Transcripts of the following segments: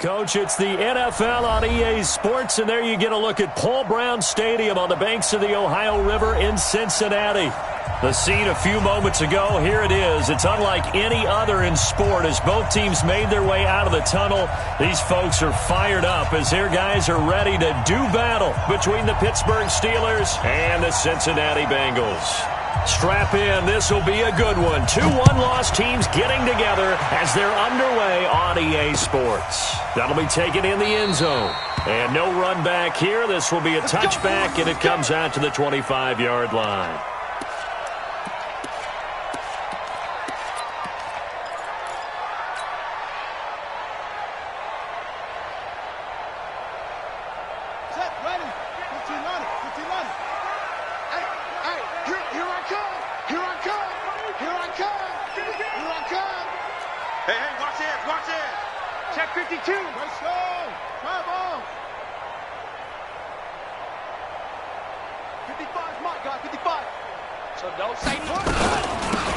Coach, it's the NFL on EA Sports, and there you get a look at Paul Brown Stadium on the banks of the Ohio River in Cincinnati. The scene a few moments ago, here it is. It's unlike any other in sport as both teams made their way out of the tunnel. These folks are fired up as their guys are ready to do battle between the Pittsburgh Steelers and the Cincinnati Bengals. Strap in. This will be a good one. 2 one-loss teams getting together as they're underway on EA Sports. That'll be taken in the end zone. And no run back here. This will be a touchback, and it comes out to the 25-yard line.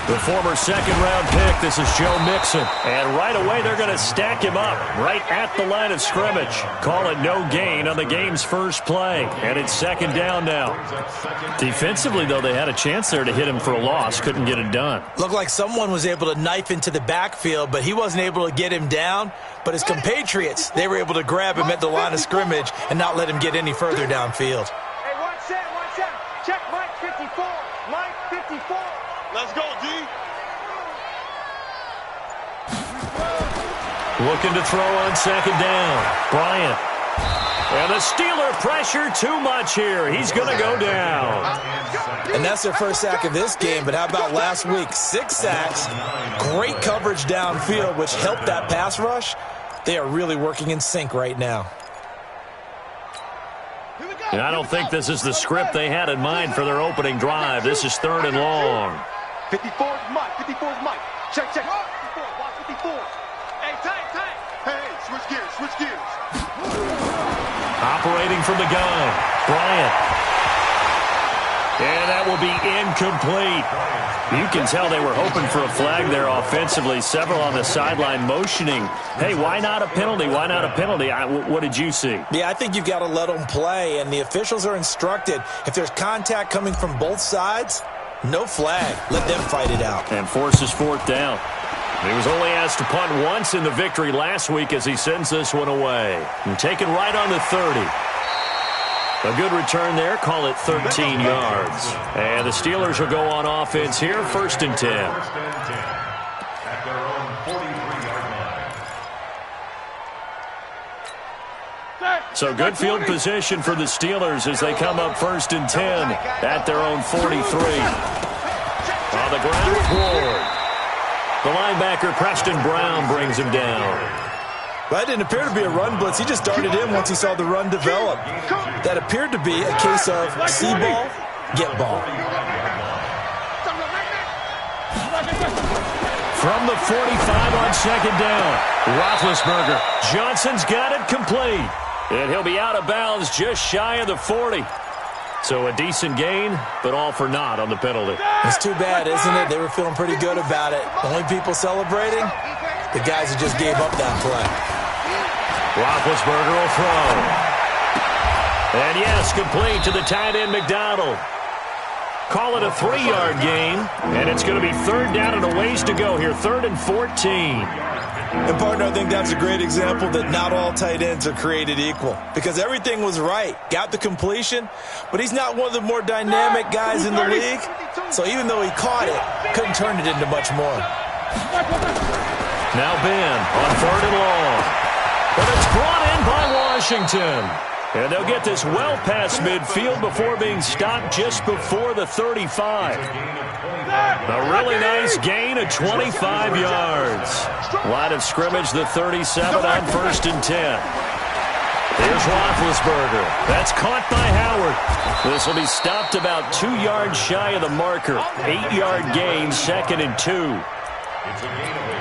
The former second-round pick, this is Joe Mixon. And right away, they're going to stack him up right at the line of scrimmage. Call it no gain on the game's first play. And it's second down now. Defensively, though, they had a chance there to hit him for a loss. Couldn't get it done. Looked like someone was able to knife into the backfield, but he wasn't able to get him down. But his compatriots, they were able to grab him at the line of scrimmage and not let him get any further downfield. Hey, watch that, watch that. Check Mike 54. Mike 54. Let's go, D. Looking to throw on second down. Bryant. And the Steeler pressure too much here. He's going to go down. And that's their first sack of this game, but how about last week? 6 sacks, great coverage downfield, which helped that pass rush. They are really working in sync right now. And I don't think this is the script they had in mind for their opening drive. This is 3rd and long. 54 is Mike. 54 is Mike. Check, check. 54. Watch 54. Hey, tight. Hey, switch gears. Operating from the gun. Bryant. And that will be incomplete. You can tell they were hoping for a flag there offensively. Several on the sideline motioning. Hey, why not a penalty? Why not a penalty? What did you see? Yeah, I think you've got to let them play, and the officials are instructed. If there's contact coming from both sides, no flag. Let them fight it out. And forces 4th down. He was only asked to punt once in the victory last week as he sends this one away. And taken right on the 30. A good return there. Call it 13 yards. And the Steelers will go on offense here. 1st and 10. So good field position for the Steelers as they come up 1st and 10 at their own 43. On the ground with Ward. The linebacker, Preston Brown, brings him down. That didn't appear to be a run blitz. He just darted in once he saw the run develop. That appeared to be a case of see ball, get ball. From the 45 on second down, Roethlisberger. Johnson's got it complete. And he'll be out of bounds just shy of the 40. So a decent gain, but all for naught on the penalty. It's too bad, isn't it? They were feeling pretty good about it. Only people celebrating, the guys who just gave up that play. Roethlisberger will throw. And yes, complete to the tight end McDonald. Call it a 3-yard gain, and it's going to be 3rd down and a ways to go here. 3rd and 14. And, partner, I think that's a great example that not all tight ends are created equal because everything was right. Got the completion, but he's not one of the more dynamic guys in the league. So even though he caught it, couldn't turn it into much more. Now Ben on 3rd and long. But it's brought in by Washington. And they'll get this well past midfield before being stopped just before the 35. A really nice gain of 25 yards. Line of scrimmage, the 37 on 1st and 10. Here's Roethlisberger. That's caught by Howard. This will be stopped about 2 yards shy of the marker. 8-yard gain, 2nd and 2.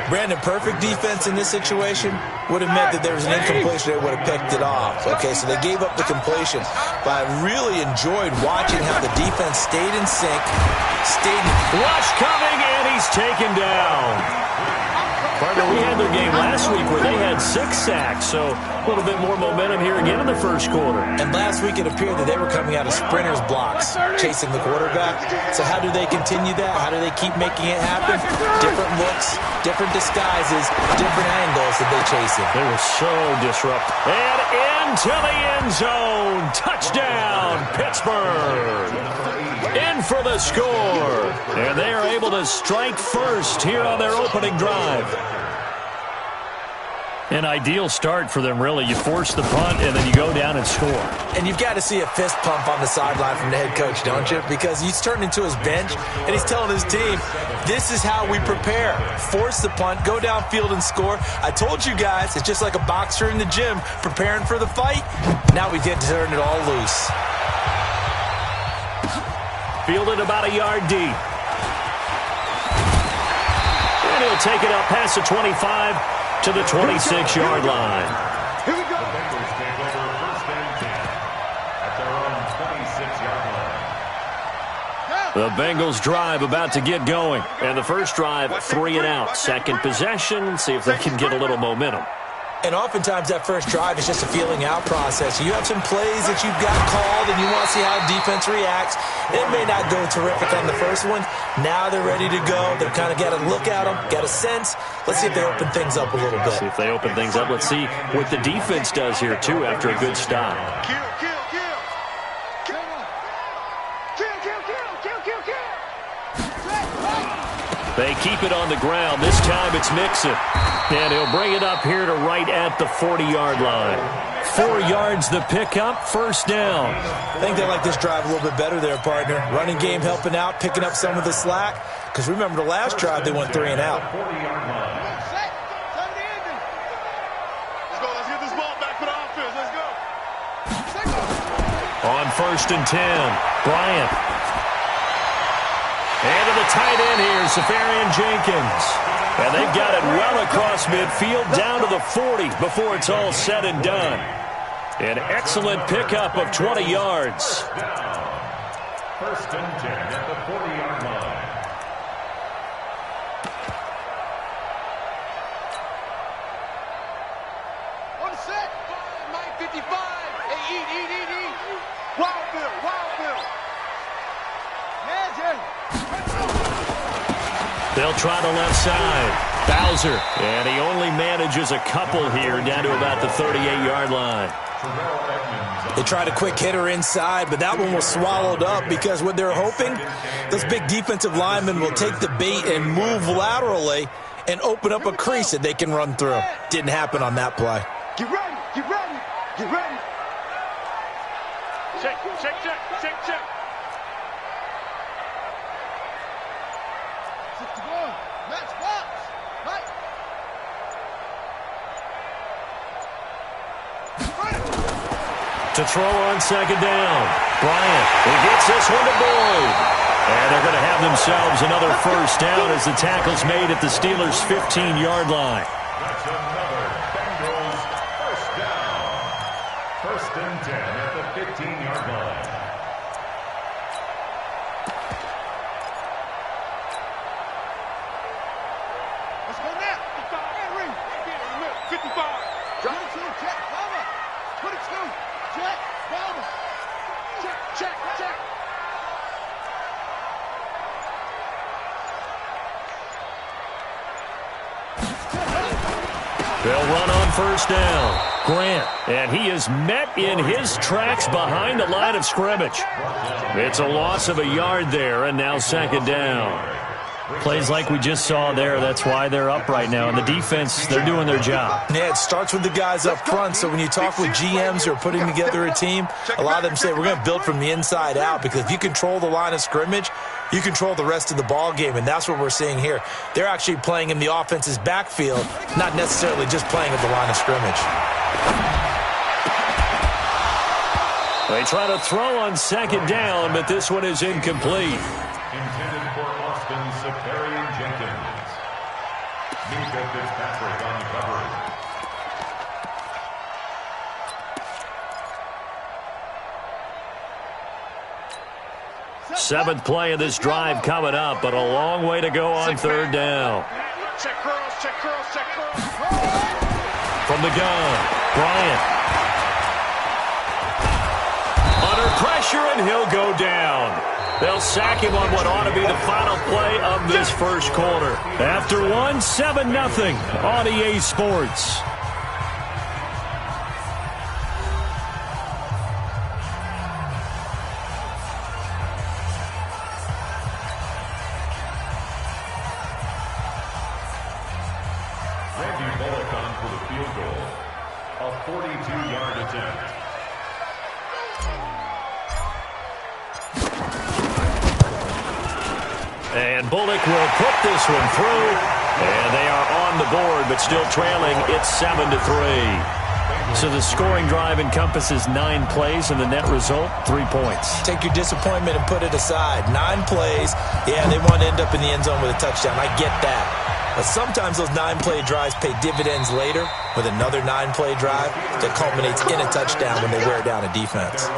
Brandon, perfect defense in this situation would have meant that there was an incompletion. They would have picked it off. Okay, so they gave up the completion. But I really enjoyed watching how the defense stayed in sync. Rush coming, and he's taken down. Partner, we had their game last week where they had 6 sacks, so a little bit more momentum here again in the first quarter. And last week it appeared that they were coming out of sprinters blocks, chasing the quarterback. So how do they continue that? How do they keep making it happen? Different looks, different disguises, different angles that they chase it. They were so disruptive. And into the end zone. Touchdown, Pittsburgh. In for the score. And they are able to strike first here on their opening drive. An ideal start for them, really. You force the punt, and then you go down and score. And you've got to see a fist pump on the sideline from the head coach, don't you? Because he's turned into his bench, and he's telling his team, this is how we prepare. Force the punt, go downfield and score. I told you guys, it's just like a boxer in the gym preparing for the fight. Now we get to turn it all loose. Fielded about a yard deep. And he'll take it up past the 25 to the 26-yard line. Here we go. The Bengals take over first and 10 at their own 26-yard line. The Bengals drive about to get going. And the first drive, 3 and out. Second possession, see if they can get a little momentum. And oftentimes that first drive is just a feeling out process. You have some plays that you've got called and you want to see how defense reacts. It may not go terrific on the first one. Now they're ready to go. They've kind of got to look at them, got a sense. Let's see if they open things up a little bit. See if they open things up. Let's see what the defense does here, too, after a good stop. Kill, kill, kill. Kill, kill, kill, kill, kill, kill. They keep it on the ground. This time it's Mixon. And he'll bring it up here to right at the 40-yard line. 4 yards the pickup, first down. I think they like this drive a little bit better there, partner. Running game helping out, picking up some of the slack. Because remember the last drive, they went 3 and out. Let's go. Let's get this ball back for the offense. Let's go. On first and 10, Bryant. And to the tight end here, Safarian Jenkins. And they've got it well across midfield, down to the 40 before it's all said and done. An excellent pickup of 20 yards. First and 10 at the 40-yard line. On the set. Mike 55. Hey, eat. Wild Bill. Yeah, Jay. They'll try the left side. Bowser. And he only manages a couple here down to about the 38-yard line. They tried a quick hitter inside, but that one was swallowed up because what they're hoping, those big defensive linemen will take the bait and move laterally and open up a crease that they can run through. Didn't happen on that play. Get ready. Check. Match box. Right. To throw on second down. Bryant, he gets this one to Boyd. And they're going to have themselves another first down as the tackle's made at the Steelers' 15-yard line. That's another Bengals first down. First and 10 at the 15-yard line. Let's go now. 55. Drop. 22. Check. Bomber. 22. Check. Bomber. Check. They'll run on first down. Grant, and he is met in his tracks behind the line of scrimmage. It's a loss of a yard there, and now second down. Plays like we just saw there, that's why they're up right now. And the defense, they're doing their job. Yeah, it starts with the guys up front. So when you talk with GMs who are putting together a team, a lot of them say we're going to build from the inside out, because if you control the line of scrimmage, you control the rest of the ball game, and that's what we're seeing here. They're actually playing in the offense's backfield, not necessarily just playing at the line of scrimmage. They try to throw on second down, but this one is incomplete. Intended for Austin Safarian Jenkins. Minka Fitzpatrick on coverage. Seventh play of this drive coming up, but a long way to go on third down. Check curls, check curls, check curls. From the gun, Bryant. Under pressure, and he'll go down. They'll sack him on what ought to be the final play of this first quarter. After one, 7-0 on EA Sports. Randy Bullock on for the field goal. A 42-yard attempt. And Bullock will put this one through. And they are on the board, but still trailing. It's 7-3. So the scoring drive encompasses 9 plays, and the net result, 3 points. Take your disappointment and put it aside. 9 plays. Yeah, they want to end up in the end zone with a touchdown. I get that. But sometimes those 9-play drives pay dividends later with another 9-play drive that culminates in a touchdown when they wear down a defense.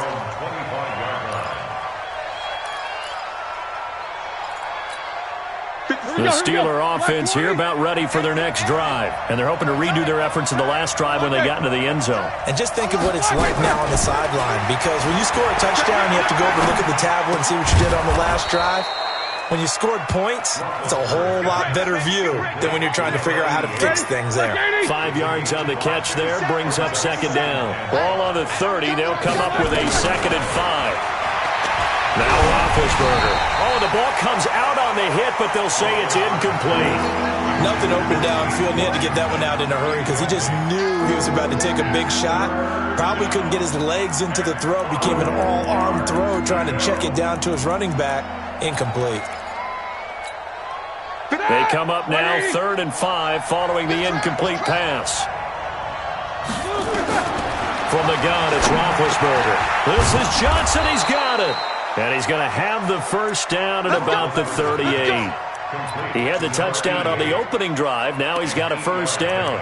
The Steeler offense here about ready for their next drive. And they're hoping to redo their efforts in the last drive when they got into the end zone. And just think of what it's like now on the sideline, because when you score a touchdown, you have to go over and look at the tablet and see what you did on the last drive. When you scored points, it's a whole lot better view than when you're trying to figure out how to fix things there. 5 yards on the catch there, brings up second down. Ball on the 30, they'll come up with a 2nd and 5. Now Roethlisberger. Oh, the ball comes out on the hit, but they'll say it's incomplete. Nothing open downfield, and he had to get that one out in a hurry because he just knew he was about to take a big shot. Probably couldn't get his legs into the throw. Became an all-arm throw, trying to check it down to his running back. Incomplete. They come up now 3rd and 5 following the incomplete pass. From the gun, it's Roethlisberger. This is Johnson. He's got it. And he's going to have the first down at about the 38. He had the touchdown on the opening drive. Now he's got a first down.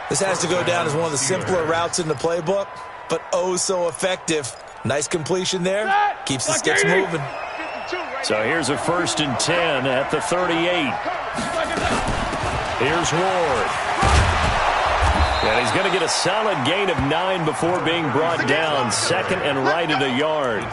This has to go down as one of the simpler routes in the playbook, but oh so effective. Nice completion there. Keeps the sticks moving. So here's a 1st and 10 at the 38. Here's Ward. And he's going to get a solid gain of 9 before being brought down. 2nd and right at a yard.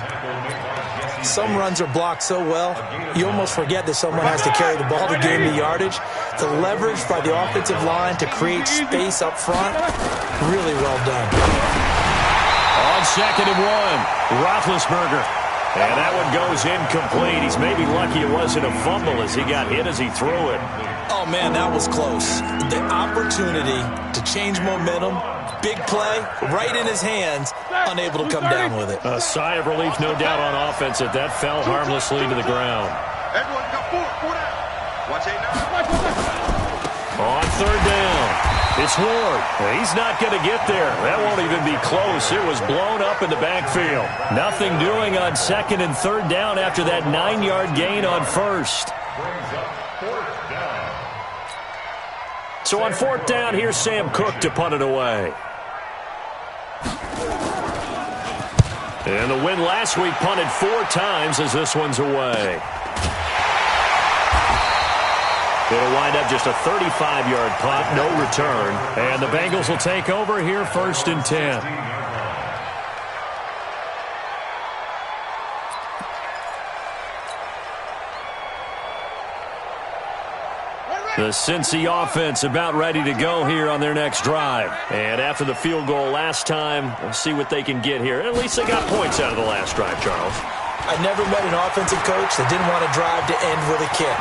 Some runs are blocked so well, you almost forget that someone has to carry the ball to gain the yardage. The leverage by the offensive line to create space up front, really well done. On 2nd and 1, Roethlisberger. And that one goes incomplete. He's maybe lucky it wasn't a fumble as he got hit as he threw it. Oh, man, that was close. The opportunity to change momentum, big play, right in his hands, unable to come down with it. A sigh of relief, no doubt, on offense that that fell harmlessly to the ground. Everyone got 4 down. Watch 8 now. On 3rd down, it's Ward. He's not going to get there. That won't even be close. It was blown up in the backfield. Nothing doing on 2nd and 3rd down after that 9-yard gain on 1st. So on 4th down, here's Sam Cook to punt it away. And the win last week punted 4 times as this one's away. It'll wind up just a 35-yard punt, no return. And the Bengals will take over here 1st and 10. The Cincy offense about ready to go here on their next drive. And after the field goal last time, we'll see what they can get here. At least they got points out of the last drive, Charles. I never met an offensive coach that didn't want to drive to end with a kick.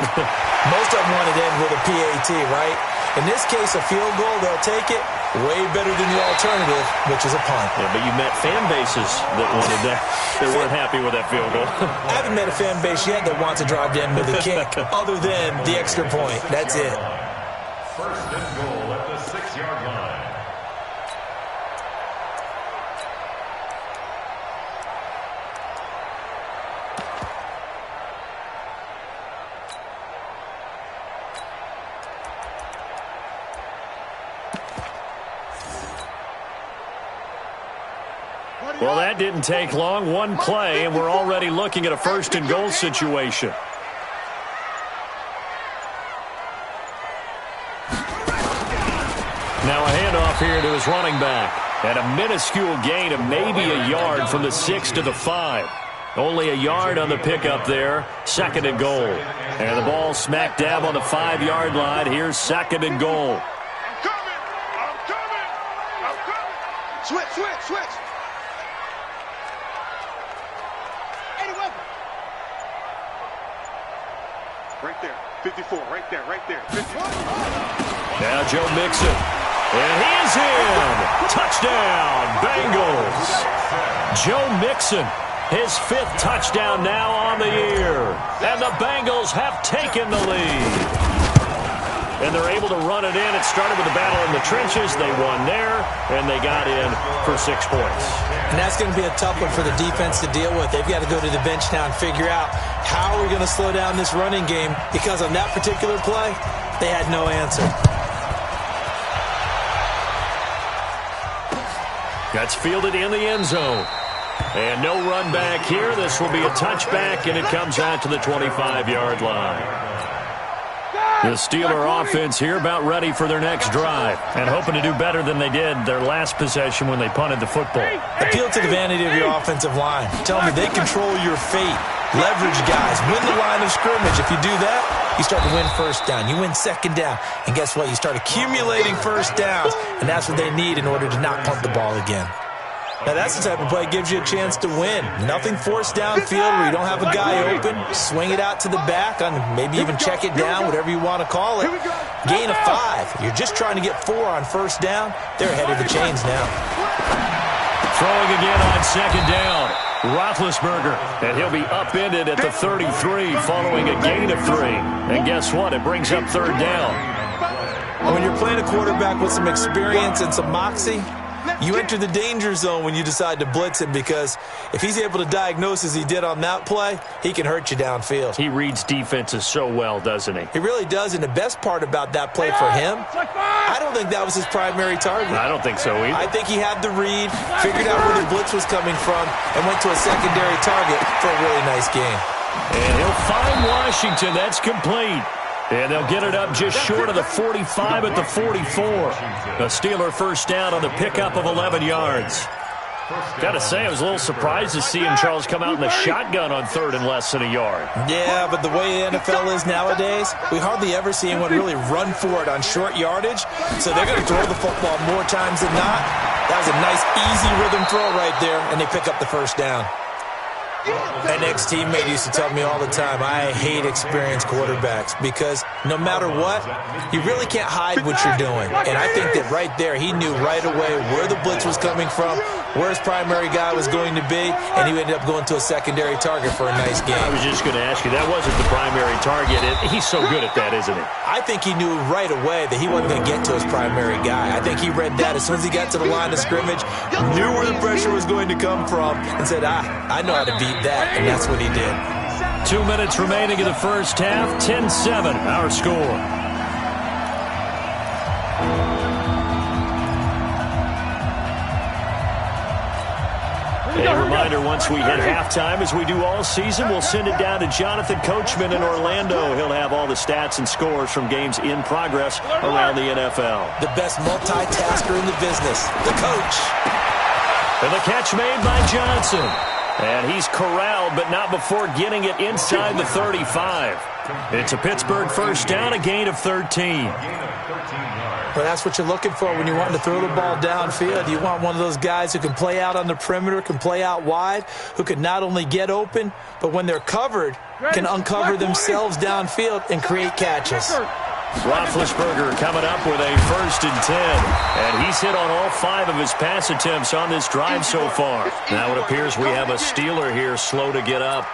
Most of them wanted to end with a PAT, right? In this case, a field goal, they'll take it. Way better than the alternative, which is a punt. Yeah, but you met fan bases that wanted that. They weren't happy with that field goal. I haven't met a fan base yet that wants to drive to end with a kick, other than the extra point. That's it. 1st and goal at the 6-yard line. Well, that didn't take long. One play, and we're already looking at a 1st and goal situation. Now a handoff here to his running back. And a minuscule gain of maybe a yard from the 6 to the 5. Only a yard on the pickup there. 2nd and goal. And the ball smack dab on the 5-yard line. Here's 2nd and goal. I'm coming! I'm coming! I'm coming! Switch, switch, switch! Right there. 54. Right there. Right there. 54. Now Joe Mixon. And he is in. Touchdown, Bengals. Joe Mixon, his 5th touchdown now on the year. And the Bengals have taken the lead. And they're able to run it in. It started with a battle in the trenches. They won there, and they got in for 6 points. And that's going to be a tough one for the defense to deal with. They've got to go to the bench now and figure out how are we going to slow down this running game, because on that particular play, they had no answer. That's fielded in the end zone. And no run back here. This will be a touchback, and it comes out to the 25-yard line. The Steeler offense here about ready for their next drive and hoping to do better than they did their last possession when they punted the football. Appeal to the vanity of your offensive line. Tell me they control your fate. Leverage guys. Win the line of scrimmage. If you do that, you start to win first down. You win second down. And guess what? You start accumulating first downs. And that's what they need in order to not punt the ball again. Now, that's the type of play that gives you a chance to win. Nothing forced downfield where you don't have a guy open. Swing it out to the back, on maybe even check it down, whatever you want to call it. Gain of 5. You're just trying to get 4 on first down. They're ahead of the chains now. Throwing again on 2nd down. Roethlisberger, and he'll be upended at the 33 following a gain of 3. And guess what? It brings up 3rd down. And when you're playing a quarterback with some experience and some moxie, you enter the danger zone when you decide to blitz him, because if he's able to diagnose as he did on that play, he can hurt you downfield. He reads defenses so well, doesn't he? He really does, and the best part about that play for him, I don't think that was his primary target. I don't think so either. I think he had the read, figured out where the blitz was coming from, and went to a secondary target for a really nice game. And he'll find Washington. That's complete. And they'll get it up just short of the 45 at the 44. A Steeler first down on the pickup of 11 yards. Got to say, I was a little surprised to see him, Charles, come out in the shotgun on 3rd and less than a yard. Yeah, but the way the NFL is nowadays, we hardly ever see anyone really run for it on short yardage. So they're going to throw the football more times than not. That was a nice, easy rhythm throw right there, and they pick up the first down. An ex-teammate used to tell me all the time, I hate experienced quarterbacks, because no matter what, you really can't hide what you're doing. And I think that right there, he knew right away where the blitz was coming from, where his primary guy was going to be, and he ended up going to a secondary target for a nice game. I was just going to ask you, that wasn't the primary target. He's so good at that, isn't he? I think he knew right away that he wasn't going to get to his primary guy. I think he read that as soon as he got to the line of scrimmage, knew where the pressure was going to come from, and said, I know how to beat that, and that's what he did. 2 minutes remaining in the first half, 10-7, our score. A reminder, once we hit halftime, as we do all season, we'll send it down to Jonathan Coachman in Orlando. He'll have all the stats and scores from games in progress around the NFL. The best multitasker in the business, the coach. And the catch made by Johnson. And he's corralled, but not before getting it inside the 35. It's a Pittsburgh first down, a gain of 13. Well, that's what you're looking for when you want to throw the ball downfield. You want one of those guys who can play out on the perimeter, can play out wide, who can not only get open, but when they're covered, can uncover themselves downfield and create catches. Roethlisberger coming up with a 1st and 10. And he's hit on all 5 of his pass attempts on this drive so far. Now it appears we have a Steeler here slow to get up.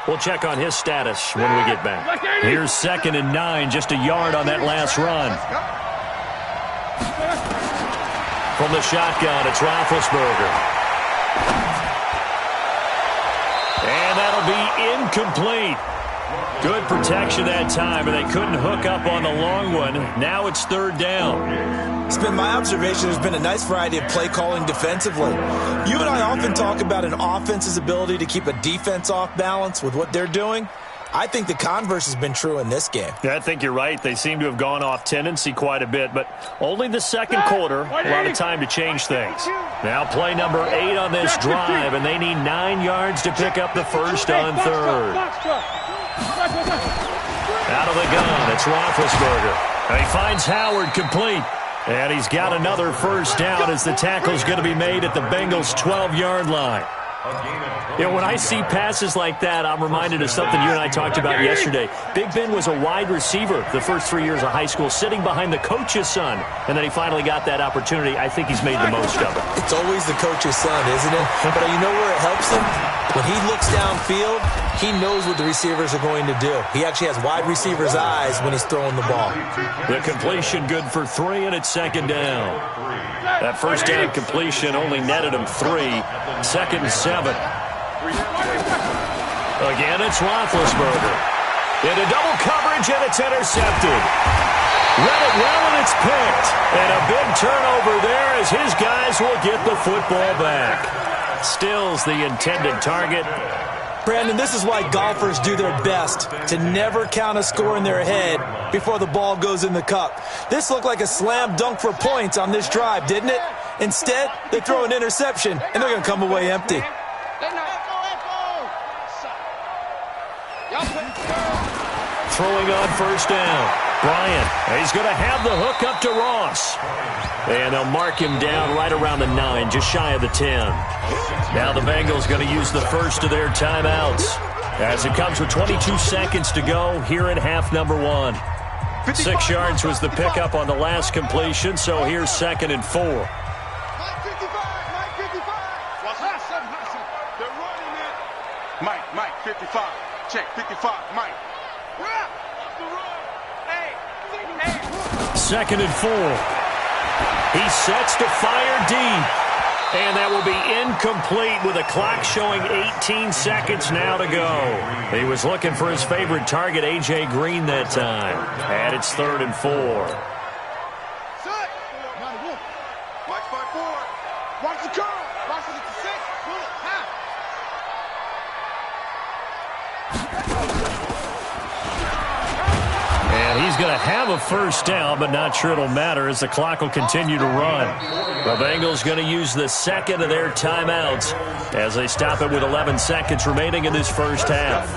We'll check on his status when we get back. Here's 2nd and 9, just a yard on that last run. From the shotgun, it's Roethlisberger. And that'll be incomplete. Good protection that time, and they couldn't hook up on the long one. Now it's 3rd down. It's been my observation there's been a nice variety of play calling defensively. You and I often talk about an offense's ability to keep a defense off balance with what they're doing. I think the converse has been true in this game. Yeah, I think you're right. They seem to have gone off tendency quite a bit, but only the second quarter, a lot of time to change things. Now play number 8 on this drive, and they need 9 yards to pick up the first on third. Out of the gun, it's Roethlisberger. And he finds Howard complete. And he's got another first down as the tackle's going to be made at the Bengals' 12-yard line. You know, when I see passes like that, I'm reminded of something you and I talked about yesterday. Big Ben was a wide receiver the first 3 years of high school, sitting behind the coach's son, and then he finally got that opportunity. I think he's made the most of it. It's always the coach's son, isn't it? But you know where it helps him? When he looks downfield, he knows what the receivers are going to do. He actually has wide receivers' eyes when he's throwing the ball. The completion good for 3, and it's second down. That first down completion only netted him 3. Second and 7. Again, it's Roethlisberger. Into double coverage, and it's intercepted. Read it well, and it's picked. And a big turnover there as his guys will get the football back. Still's the intended target. Brandon, this is why golfers do their best to never count a score in their head before the ball goes in the cup. This looked like a slam dunk for points on this drive, didn't it? Instead, they throw an interception, and they're going to come away empty. Throwing on first down. Bryant, he's going to have the hook up to Ross. And they'll mark him down right around the 9, just shy of the 10. Now the Bengals going to use the first of their timeouts as it comes with 22 seconds to go here in half number 1. 6 yards was the pickup on the last completion, so here's second and 4. Mike, 55. Check, 55, Mike. Second and 4. He sets to fire deep. And that will be incomplete with a clock showing 18 seconds now to go. He was looking for his favorite target, A.J. Green, that time. And it's third and 4. Watch 5-4. Watch the curl. Watch it at the 6. And he's going to have a first down, but not sure it'll matter as the clock will continue to run. The Bengals going to use the second of their timeouts as they stop it with 11 seconds remaining in this first half.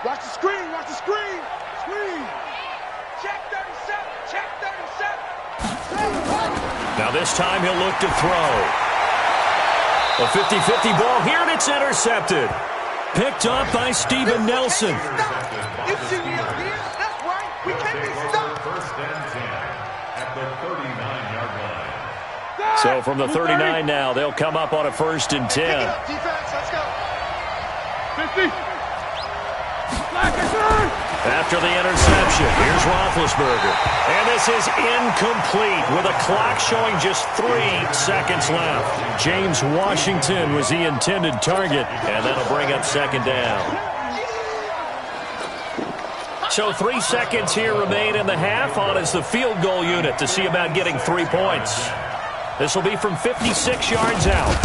Watch the screen, watch the screen. Screen. Check 37, check 37. Now this time he'll look to throw. A 50-50 ball here, and it's intercepted. Picked up by Steven Nelson. It's in the up here. That's right. We can't be stopped. First and 10 at the 39-yard line. So from the 39 now, they'll come up on a first and 10. Pick it up, defense. Let's go. 50. After the interception, here's Roethlisberger. And this is incomplete with a clock showing just 3 seconds left. James Washington was the intended target, and that'll bring up second down. So 3 seconds here remain in the half on as the field goal unit to see about getting 3 points. This will be from 56 yards out.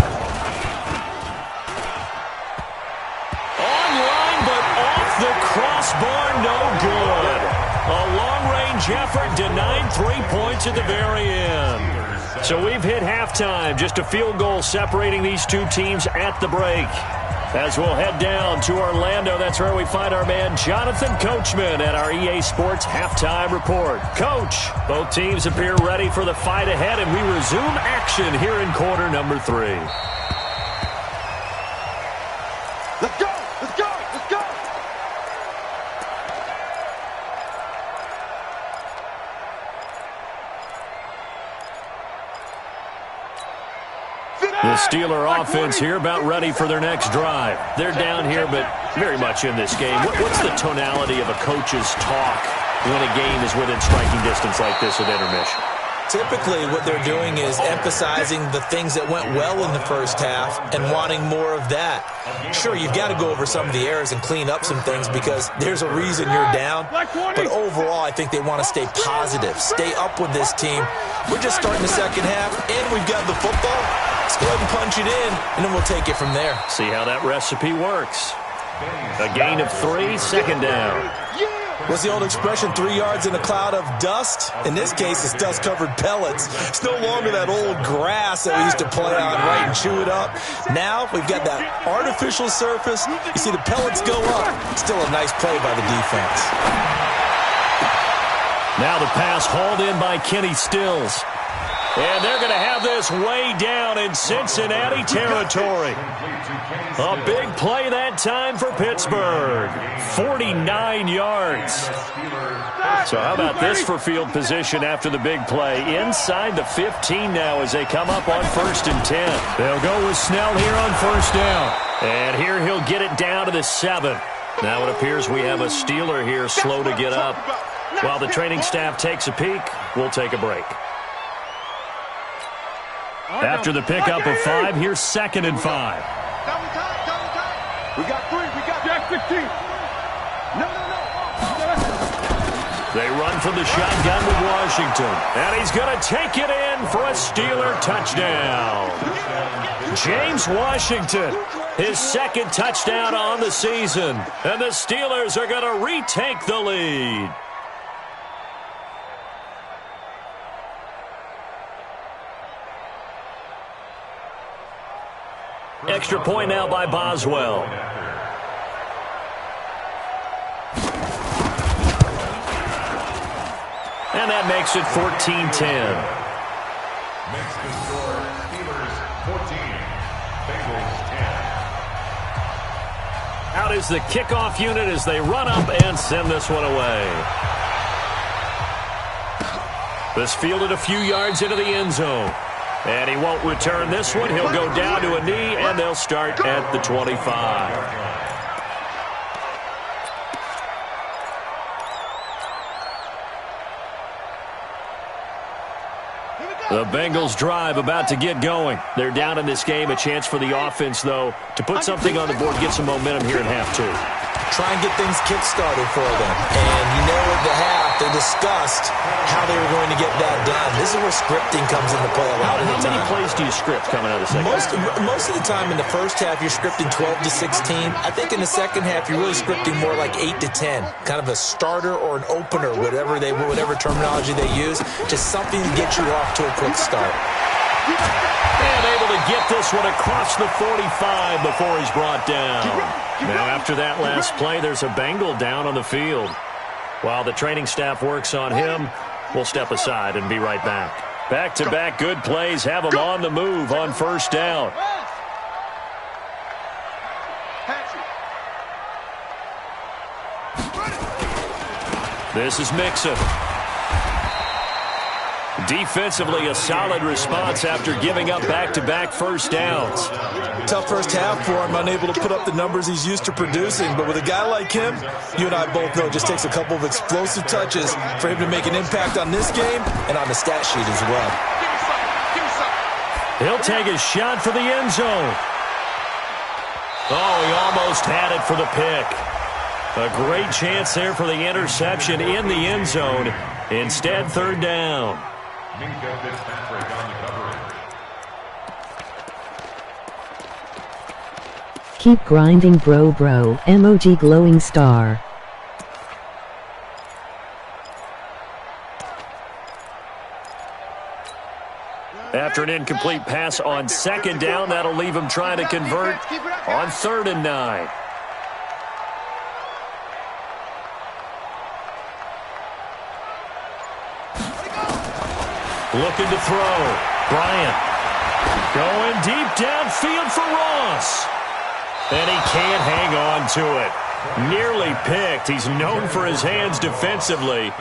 The crossbar, no good. A long-range effort denied 3 points at the very end. So we've hit halftime. Just a field goal separating these two teams at the break. As we'll head down to Orlando, that's where we find our man Jonathan Coachman at our EA Sports Halftime Report. Coach, both teams appear ready for the fight ahead, and we resume action here in quarter number 3. Let's go, let's go, let's go. The Steeler offense here about ready for their next drive. They're down here, but very much in this game. What's the tonality of a coach's talk when a game is within striking distance like this at intermission? Typically, what they're doing is emphasizing the things that went well in the first half and wanting more of that. Sure, you've got to go over some of the errors and clean up some things because there's a reason you're down. But overall, I think they want to stay positive, stay up with this team. We're just starting the second half, and we've got the football. Let's go ahead and punch it in, and then we'll take it from there. See how that recipe works. A gain of 3, second down. What's the old expression, 3 yards in a cloud of dust? In this case, it's dust-covered pellets. It's no longer that old grass that we used to play on, right, and chew it up. Now, we've got that artificial surface. You see the pellets go up. Still a nice play by the defense. Now the pass hauled in by Kenny Stills. And they're going to have this way down in Cincinnati territory. A big play that time for Pittsburgh. 49 yards. So how about this for field position after the big play? Inside the 15 now as they come up on 1st and 10. They'll go with Snell here on 1st down. And here he'll get it down to the 7. Now it appears we have a Steeler here slow to get up. While the training staff takes a peek, we'll take a break. After the pickup of 5, here's 2nd and 5. We got 3. We got Jack 16. No. They run from the shotgun with Washington. And he's going to take it in for a Steeler touchdown. James Washington, his 2nd touchdown on the season. And the Steelers are going to retake the lead. Extra point now by Boswell. And that makes it 14-10. Makes the score Steelers 14, Bengals 10. Out is the kickoff unit as they run up and send this one away. This fielded a few yards into the end zone. And he won't return this one. He'll go down to a knee, and they'll start at the 25. The Bengals drive about to get going. They're down in this game. A chance for the offense, though, to put something on the board, get some momentum here in half 2. Try and get things kick-started for them. And you know at the half, they discussed how they were going to get that done. This is where scripting comes into play a lot of the time. How many plays do you script coming out of the second half? Most of the time in the first half, you're scripting 12 to 16. I think in the second half, you're really scripting more like 8 to 10. Kind of a starter or an opener, whatever terminology they use. Just something to get you off to a quick start. And able to get this one across the 45 before he's brought down. Now after that last play, there's a Bengal down on the field. While the training staff works on him, we'll step aside and be right back. Back-to-back good plays have him on the move on 1st down. This is Mixon. Defensively, a solid response after giving up back-to-back 1st downs. Tough first half for him, unable to put up the numbers he's used to producing. But with a guy like him, you and I both know it just takes a couple of explosive touches for him to make an impact on this game and on the stat sheet as well. He'll take a shot for the end zone. Oh, he almost had it for the pick. A great chance there for the interception in the end zone. Instead, 3rd down. Minka Fitzpatrick on the coverage. Keep grinding, bro. Emoji glowing star. After an incomplete pass on 2nd down, that'll leave him trying to convert on 3rd and 9. Looking to throw. Bryant going deep downfield for Ross. And he can't hang on to it. Nearly picked. He's known for his hands defensively,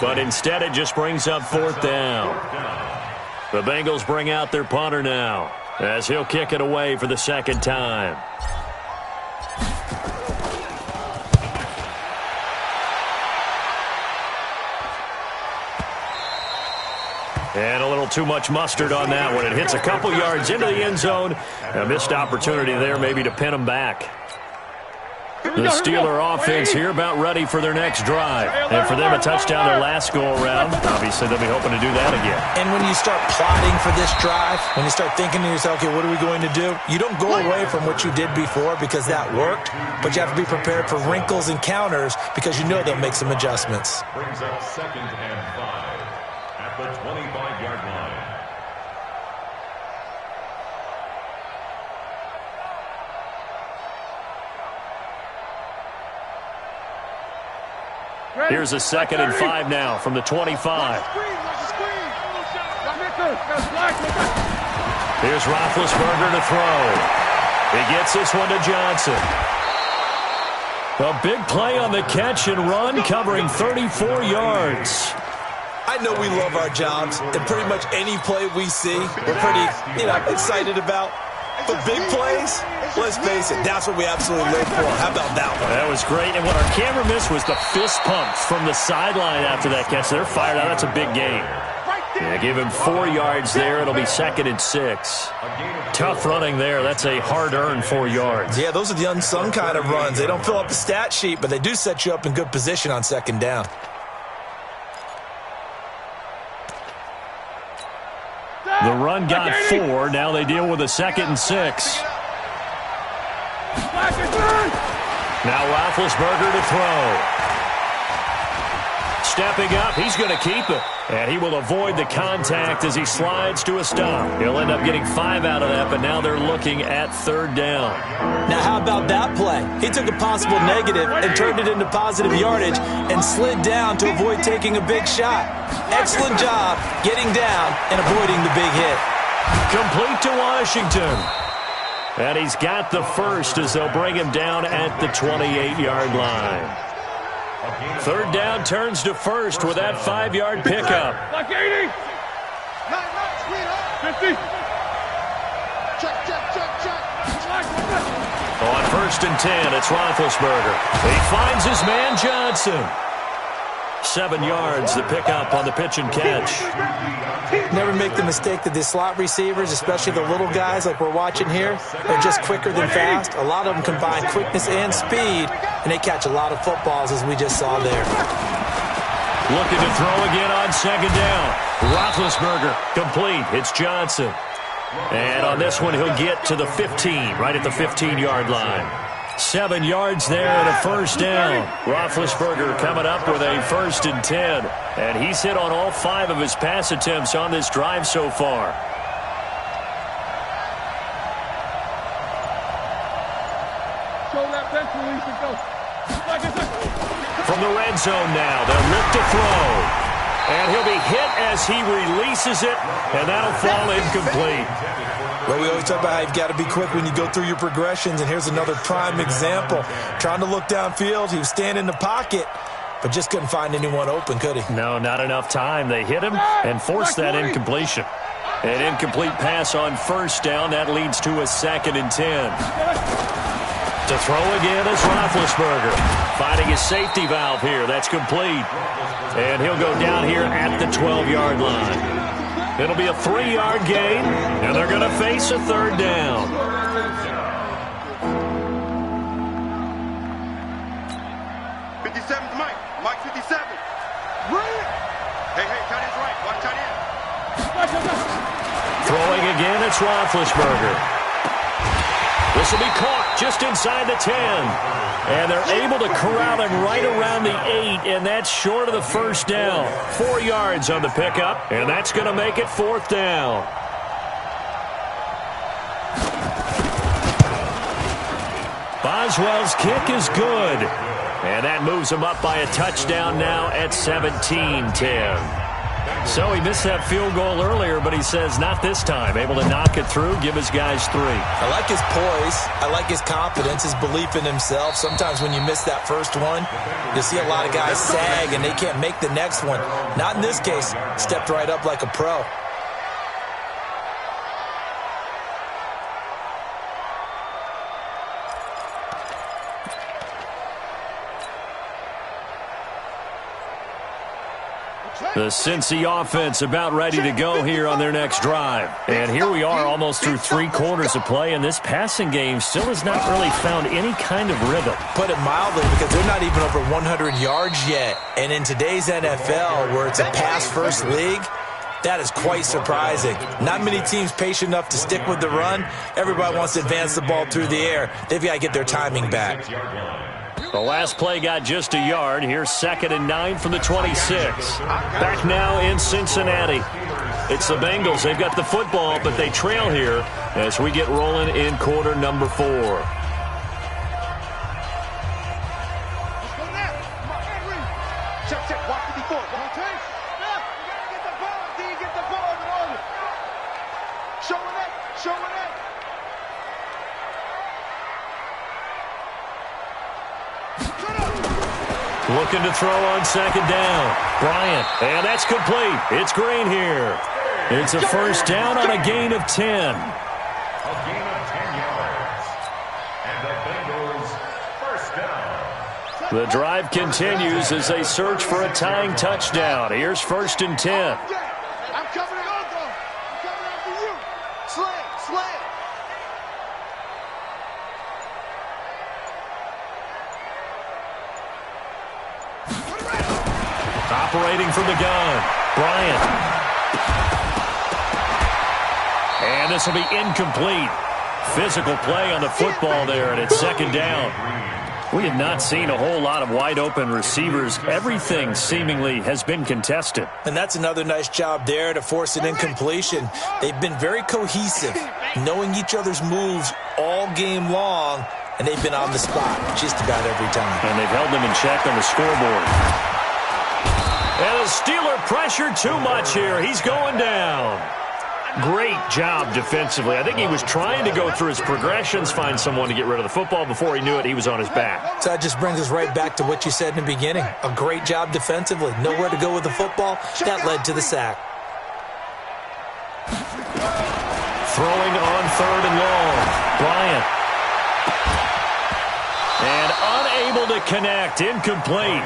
but instead it just brings up 4th down. The Bengals bring out their punter now as he'll kick it away for the 2nd time. And a little too much mustard on that one. It hits a couple yards into the end zone. A missed opportunity there maybe to pin them back. The Steeler offense here about ready for their next drive. And for them, a touchdown their last go-around. Obviously, they'll be hoping to do that again. And when you start plotting for this drive, when you start thinking to yourself, okay, what are we going to do? You don't go away from what you did before because that worked, but you have to be prepared for wrinkles and counters because you know they'll make some adjustments. Brings up 2nd and 5 at the 25-yard line. Here's a 2nd and 5 now from the 25. Here's Roethlisberger to throw. He gets this one to Johnson. A big play on the catch and run, covering 34 yards. I know we love our jobs, and pretty much any play we see, we're pretty, excited about. But big plays, let's face it, that's what we absolutely live for. How about that one? That was great. And what our camera missed was the fist pumps from the sideline after that catch. They're fired out. That's a big gain. Yeah, give him 4 yards there. It'll be 2nd and 6. Tough running there. That's a hard-earned 4 yards. Yeah, those are the unsung kind of runs. They don't fill up the stat sheet, but they do set you up in good position on 2nd down. The run got 4. Now they deal with a 2nd and 6. Now Roethlisberger to throw. Stepping up, he's going to keep it. And he will avoid the contact as he slides to a stop. He'll end up getting 5 out of that, but now they're looking at 3rd down. Now how about that play? He took a possible negative and turned it into positive yardage and slid down to avoid taking a big shot. Excellent job getting down and avoiding the big hit. Complete to Washington. And he's got the first as they'll bring him down at the 28-yard line. 3rd down turns to 1st with that 5-yard pickup. Like 80. 50. Check. On 1st and 10, it's Roethlisberger. He finds his man Johnson. 7 yards, the pickup on the pitch and catch. Never make the mistake that the slot receivers, especially the little guys like we're watching here, they're just quicker than fast. A lot of them combine quickness and speed, and they catch a lot of footballs, as we just saw there. Looking to throw again on 2nd down. Roethlisberger complete. It's Johnson. And on this one, he'll get to the 15, right at the 15-yard line. 7 yards there and a 1st down. Roethlisberger coming up with a 1st and 10. And he's hit on all 5 of his pass attempts on this drive so far. From the red zone now, they'll look to throw. And he'll be hit as he releases it, and that'll fall incomplete. Well, we always talk about how you've got to be quick when you go through your progressions, and here's another prime example. Trying to look downfield, he was standing in the pocket, but just couldn't find anyone open, could he? No, not enough time. They hit him and forced that incompletion. An incomplete pass on 1st down. That leads to a 2nd and 10. To throw again is Roethlisberger. Finding his safety valve here. That's complete. And he'll go down here at the 12-yard line. It'll be a 3-yard gain, and they're going to face a 3rd down. Mike 57. Hey, tight end's right. Watch tight end. Throwing again, it's Roethlisberger. This will be caught just inside the 10. And they're able to corral him right around the 8, and that's short of the 1st down. 4 yards on the pickup, and that's going to make it 4th down. Boswell's kick is good. And that moves him up by a touchdown now at 17-10. So he missed that field goal earlier, but he says not this time. Able to knock it through, give his guys 3. I like his poise. I like his confidence, his belief in himself. Sometimes when you miss that first one, you see a lot of guys sag and they can't make the next one. Not in this case. Stepped right up like a pro. Check. The Cincy offense about ready to go here on their next drive. And here we are almost through 3 quarters of play, and this passing game still has not really found any kind of rhythm. Put it mildly, because they're not even over 100 yards yet. And in today's NFL, where it's a pass-first league, that is quite surprising. Not many teams patient enough to stick with the run. Everybody wants to advance the ball through the air. They've got to get their timing back. The last play got just a yard. Here's 2nd and 9 from the 26. Back now in Cincinnati. It's the Bengals. They've got the football, but they trail here as we get rolling in quarter number 4. Check, watch 54. Showing it. Looking to throw on 2nd down. Bryant, and that's complete. It's Green here. It's a first down on a gain of 10. A gain of 10 yards. And the Bengals first down. The drive continues as they search for a tying touchdown. Here's 1st and 10. I'm coming after you. Slam. Operating from the gun, Bryant. And this will be incomplete. Physical play on the football there, and it's 2nd down. We have not seen a whole lot of wide-open receivers. Everything seemingly has been contested. And that's another nice job there to force an incompletion. They've been very cohesive, knowing each other's moves all game long, and they've been on the spot just about every time. And they've held them in check on the scoreboard. And the Steeler pressure too much here. He's going down. Great job defensively. I think he was trying to go through his progressions, find someone to get rid of the football. Before he knew it, he was on his back. So that just brings us right back to what you said in the beginning. A great job defensively. Nowhere to go with the football. That led to the sack. Throwing on 3rd and long. Bryant. And unable to connect. Incomplete.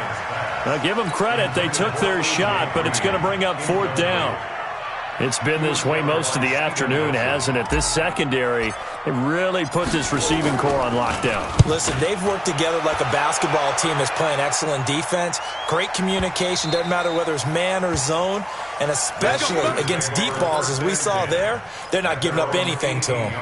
Now, give them credit. They took their shot, but it's going to bring up 4th down. It's been this way most of the afternoon, hasn't it? This secondary, they really put this receiving core on lockdown. Listen, they've worked together like a basketball team that's playing excellent defense. Great communication. Doesn't matter whether it's man or zone. And especially against deep balls, as we saw there, they're not giving up anything to them.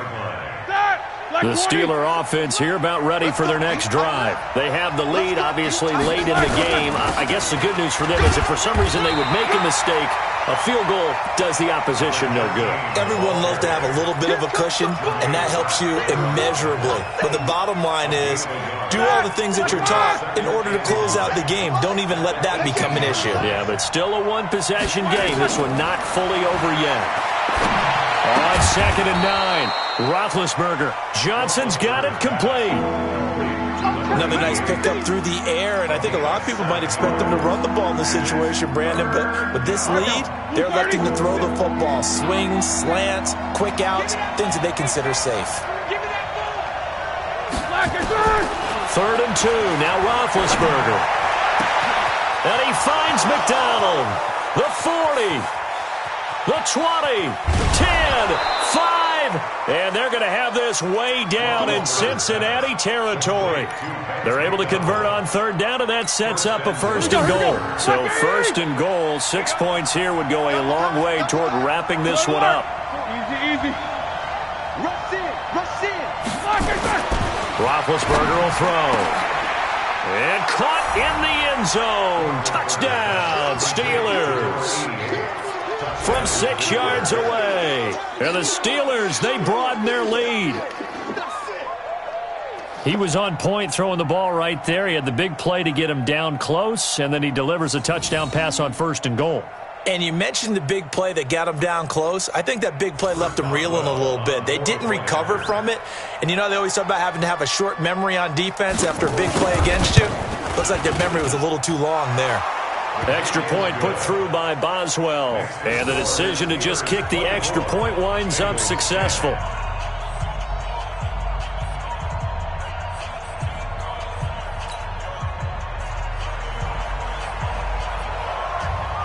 The Steeler offense here about ready for their next drive. They have the lead, obviously, late in the game. I guess the good news for them is if for some reason they would make a mistake, a field goal does the opposition no good. Everyone loves to have a little bit of a cushion, and that helps you immeasurably. But the bottom line is, do all the things that you're taught in order to close out the game. Don't even let that become an issue. Yeah, but still a one-possession game. This one not fully over yet. On 2nd and 9, Roethlisberger. Johnson's got it complete. Another nice pickup through the air, and I think a lot of people might expect them to run the ball in this situation, Brandon, but with this lead, they're electing to throw the football. Swings, slants, quick outs, things that they consider safe. 3rd and 2, now Roethlisberger. And he finds McDonald. The 40. The 20, 10, 5, and they're going to have this way down in Cincinnati territory. They're able to convert on 3rd down, and that sets up a 1st and goal. So 1st and goal, 6 points here would go a long way toward wrapping this one up. Easy. Rush in. Roethlisberger will throw. And caught in the end zone. Touchdown, Steelers. From 6 yards away. And the Steelers, they broaden their lead. He was on point throwing the ball right there. He had the big play to get him down close, and then he delivers a touchdown pass on 1st and goal. And you mentioned the big play that got him down close. I think that big play left them reeling a little bit. They didn't recover from it. And you know they always talk about having to have a short memory on defense after a big play against you. Looks like their memory was a little too long there. Extra point put through by Boswell. And the decision to just kick the extra point winds up successful.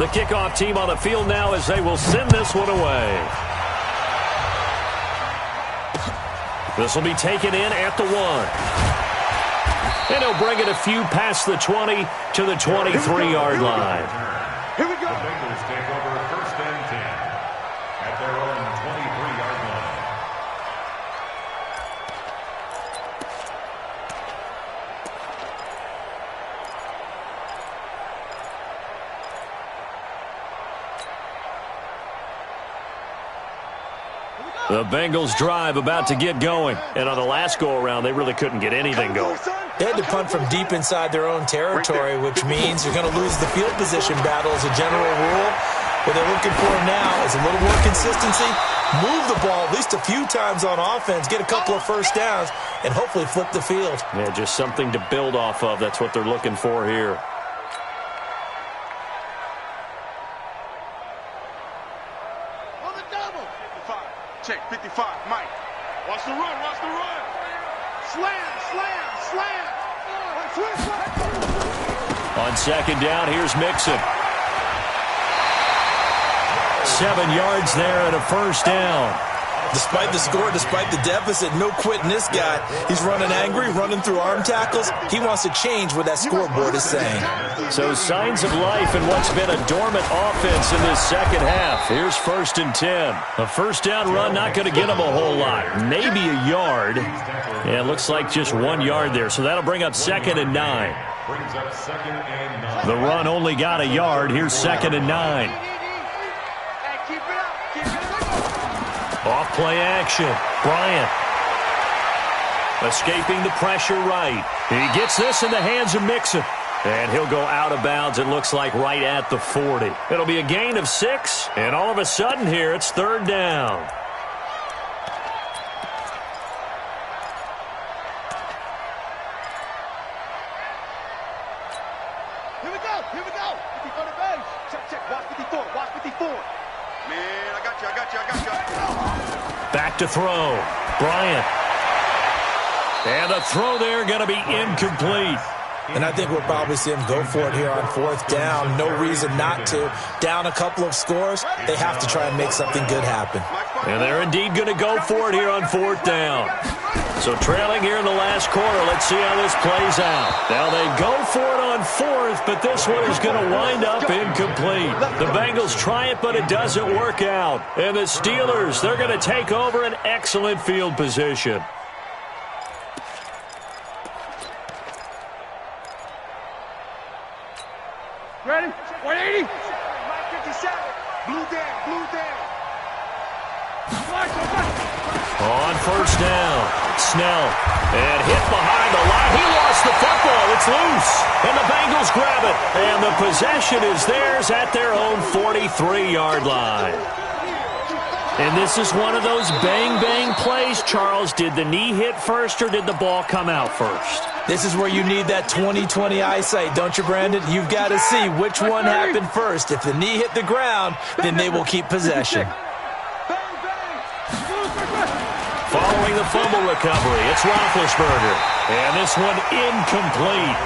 The kickoff team on the field now as they will send this one away. This will be taken in at the 1. And he'll bring it a few past the 20 to the 23-yard line. Here we go. The Bengals take over 1st and 10 at their own 23-yard line. The Bengals drive about to get going. And on the last go-around, they really couldn't get anything going. They had to punt from deep inside their own territory, which means you're going to lose the field position battle as a general rule. What they're looking for now is a little more consistency, move the ball at least a few times on offense, get a couple of first downs, and hopefully flip the field. Yeah, just something to build off of. That's what they're looking for here. On the double. 55. Check 55. Mike. Watch the run. Watch the run. Slam. Slam. Slam. On second down, here's Mixon. 7 yards there and a first down. Despite the score, despite the deficit, no quitting this guy. He's running angry, running through arm tackles. He wants to change what that scoreboard is saying. So signs of life in what's been a dormant offense in this second half. Here's 1st and 10. A first down run, not going to get him a whole lot. Maybe a yard. Yeah, it looks like just 1 yard there. So that'll bring up 2nd and 9. Brings up 2nd and 9. The run only got a yard. Here's 2nd and 9. Off play action. Bryant. Escaping the pressure right. He gets this in the hands of Mixon. And he'll go out of bounds, it looks like, right at the 40. It'll be a gain of 6. And all of a sudden here, it's 3rd down. Here we go. Here we go. 54 to base. Check, check. Watch 54. Watch 54. Man, I got you. I got you. I got you. Back to throw. Bryant. And the throw there going to be incomplete. And I think we'll probably see him go for it here on 4th down. No reason not to. Down a couple of scores, they have to try and make something good happen. And they're indeed going to go for it here on 4th down. So trailing here in the last quarter, let's see how this plays out. Now they go for it on 4th, but this one is going to wind up incomplete. The Bengals try it, but it doesn't work out. And the Steelers, they're going to take over an excellent field position. Ready? 180. 57. Blue down. Blue down. On 1st down, Snell. And hit behind the line. He lost the football. It's loose. And the Bengals grab it. And the possession is theirs at their own 43-yard line. And this is one of those bang-bang plays, Charles. Did the knee hit first or did the ball come out first? This is where you need that 20/20 eyesight, don't you, Brandon? You've got to see which one happened first. If the knee hit the ground, then they will keep possession. Following the fumble recovery, it's Roethlisberger. And this one incomplete.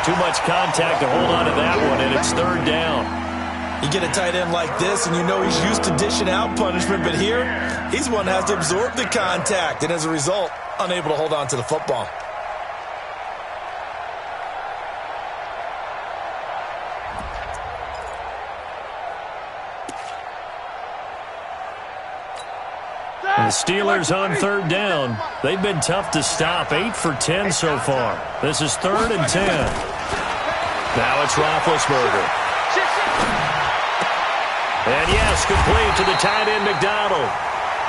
Too much contact to hold on to that one, and it's 3rd down. You get a tight end like this, and you know he's used to dishing out punishment, but here, he's one that has to absorb the contact, and as a result, unable to hold on to the football. The Steelers on 3rd down. They've been tough to stop. 8 for 10 so far. This is 3rd and 10. Now it's Roethlisberger. And yes, complete to the tight end McDonald.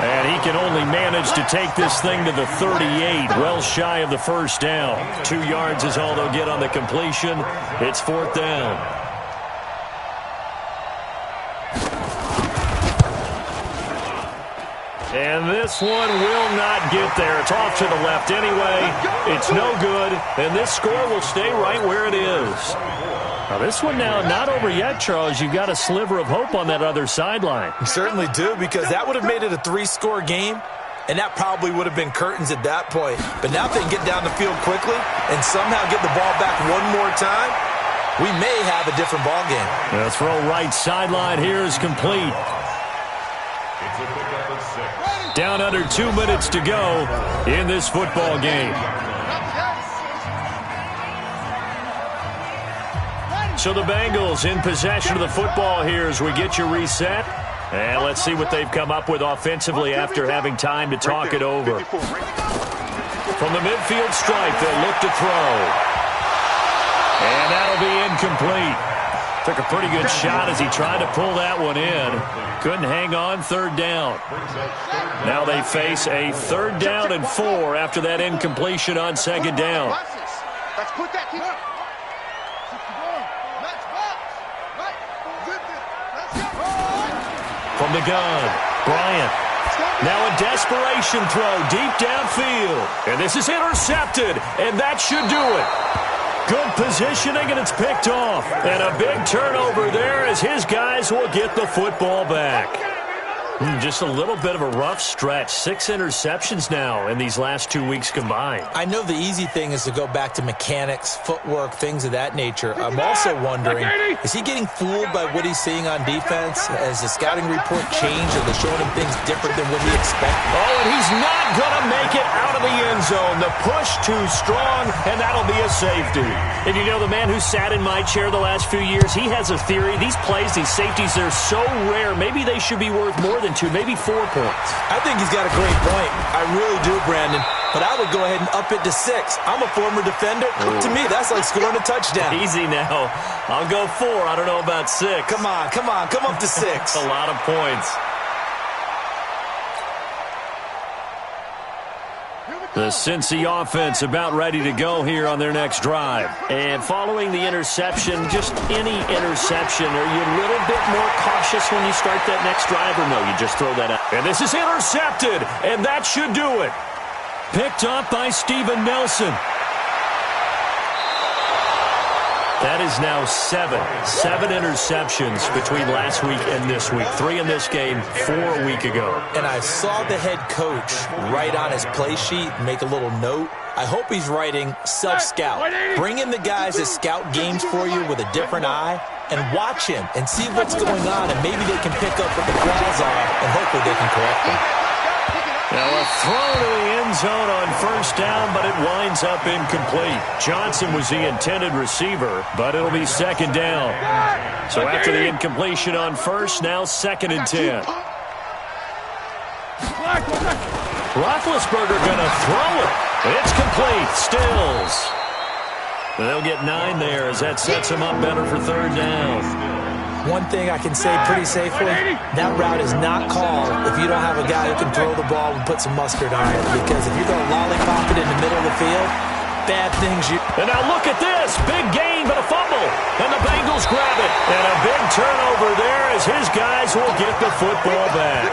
And he can only manage to take this thing to the 38, well shy of the 1st down. 2 yards is all they'll get on the completion. It's 4th down. And this one will not get there. It's off to the left anyway. It's no good. And this score will stay right where it is. Now this one now not over yet, Charles. You've got a sliver of hope on that other sideline. You certainly do, because that would have made it a 3-score game, and that probably would have been curtains at that point. But now if they can get down the field quickly and somehow get the ball back one more time, we may have a different ball game. The throw right sideline here is complete. It's a pickup of 6. Down under 2 minutes to go in this football game. So the Bengals in possession of the football here as we get you reset. And let's see what they've come up with offensively after having time to talk it over. From the midfield stripe, they'll look to throw. And that'll be incomplete. Took a pretty good shot as he tried to pull that one in. Couldn't hang on, third down. Now they face a 3rd down and 4 after that incompletion on 2nd down. Let's put that kid. From the gun, Bryant. Now a desperation throw deep downfield. And this is intercepted, and that should do it. Good positioning, and it's picked off. And a big turnover there as his guys will get the football back. Just a little bit of a rough stretch. 6 interceptions now in these last 2 weeks combined. I know the easy thing is to go back to mechanics, footwork, things of that nature. I'm also wondering, is he getting fooled by what he's seeing on defense? Has the scouting report changed? Are they showing him things different than what he expected? Oh, and he's not going to make it out of the end zone. The push too strong, and that'll be a safety. And you know, the man who sat in my chair the last few years, he has a theory. These plays, these safeties, they're so rare. Maybe they should be worth more than 2, maybe 4 points. I think he's got a great point. I really do, Brandon. But I would go ahead and up it to 6. I'm a former defender. To me, that's like scoring a touchdown. Easy now. I'll go 4. I don't know about 6. Come on. Come up to 6. That's a lot of points. The Cincy offense about ready to go here on their next drive. And following the interception, just any interception, are you a little bit more cautious when you start that next drive, or no, you just throw that out? And this is intercepted, and that should do it. Picked up by Steven Nelson. That is now 7 interceptions between last week and this week. 3 in this game, 4 a week ago. And I saw the head coach write on his play sheet, make a little note. I hope he's writing self-scout. Bring in the guys that scout games for you with a different eye and watch him and see what's going on, and maybe they can pick up what the flaws are, and hopefully they can correct them. Now a throw to the end zone on 1st down, but it winds up incomplete. Johnson was the intended receiver, but it'll be 2nd down. So after the incompletion on 1st, now 2nd and 10. Roethlisberger gonna throw it. It's complete. Stills. They'll get 9 there as that sets him up better for 3rd down. One thing I can say pretty safely, that route is not called if you don't have a guy who can throw the ball and put some mustard on it. Because if you're going to lollipop it in the middle of the field, bad things. And now look at this. Big gain, but a fumble. And the Bengals grab it. And a big turnover there as his guys will get the football back.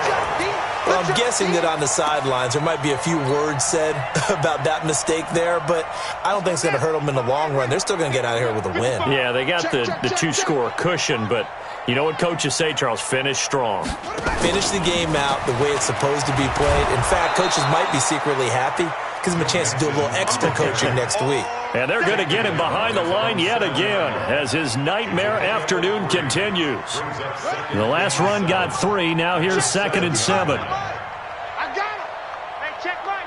Well, I'm guessing that on the sidelines there might be a few words said about that mistake there, but I don't think it's going to hurt them in the long run. They're still going to get out of here with a win. Yeah, they got the 2-score cushion, but you know what coaches say, Charles? Finish strong. Finish the game out the way it's supposed to be played. In fact, coaches might be secretly happy. Gives them a chance to do a little extra coaching next week. And they're going to get him behind the line yet again as his nightmare afternoon continues. The last run got 3. Now here's 2nd and 7. I got him. Hey, check right.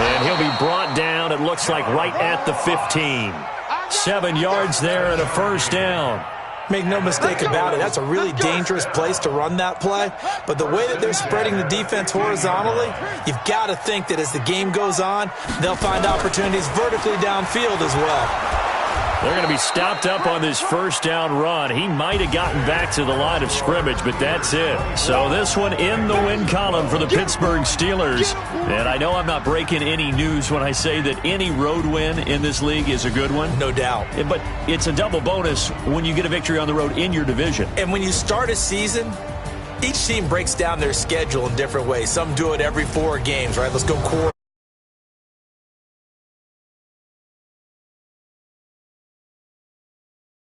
And he'll be brought down, it looks like, right at the 15. 7 yards there and a 1st down. Make no mistake about it, that's a really dangerous place to run that play. But the way that they're spreading the defense horizontally, you've got to think that as the game goes on, they'll find opportunities vertically downfield as well. They're going to be stopped up on this 1st down run. He might have gotten back to the line of scrimmage, but that's it. So this one in the win column for the Pittsburgh Steelers. And I know I'm not breaking any news when I say that any road win in this league is a good one. No doubt. But it's a double bonus when you get a victory on the road in your division. And when you start a season, each team breaks down their schedule in different ways. Some do it every 4 games, right? Let's go core.